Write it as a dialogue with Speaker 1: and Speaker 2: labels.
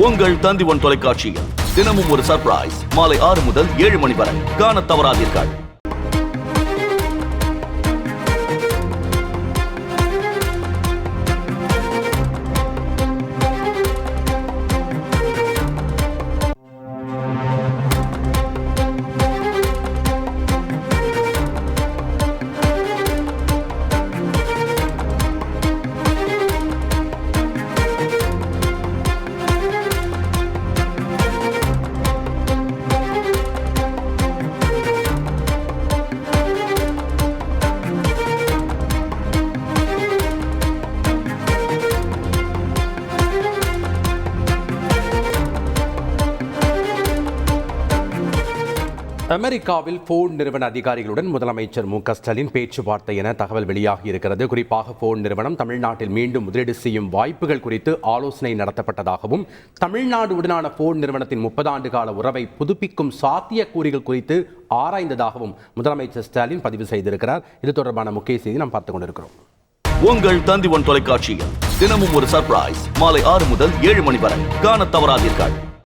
Speaker 1: உங்கள் தந்திவன் தொலைக்காட்சியில் தினமும் ஒரு சர்ப்ரைஸ் மாலை 6 முதல் 7 மணி வரை காணத் தவறாதீர்கள்.
Speaker 2: அமெரிக்காவில் போன் நிறுவன அதிகாரிகளுடன் முதலமைச்சர் மு.க.ஸ்டாலின் பேச்சுவார்த்தை என தகவல் வெளியாகி இருக்கிறது. குறிப்பாக போன் நிறுவனம் தமிழ்நாட்டில் மீண்டும் முதலீடு செய்யும் வாய்ப்புகள் குறித்து ஆலோசனை நடத்தப்பட்டதாகவும், தமிழ்நாடுடனான போன் நிறுவனத்தின் 30 ஆண்டு கால உறவை புதுப்பிக்கும் சாத்தியக்கூறுகள் குறித்து ஆராய்ந்ததாகவும் முதலமைச்சர் ஸ்டாலின் பதிவு செய்திருக்கிறார். இது தொடர்பான முக்கிய செய்தி நாம் பார்த்துக் கொண்டிருக்கிறோம்.
Speaker 1: உங்கள் தந்திவன் தொலைக்காட்சியில் தினமும் ஒரு சர்ப்ரைஸ் மாலை 6 முதல் 7 மணி வரை காணத் தவறாதீர்கள்.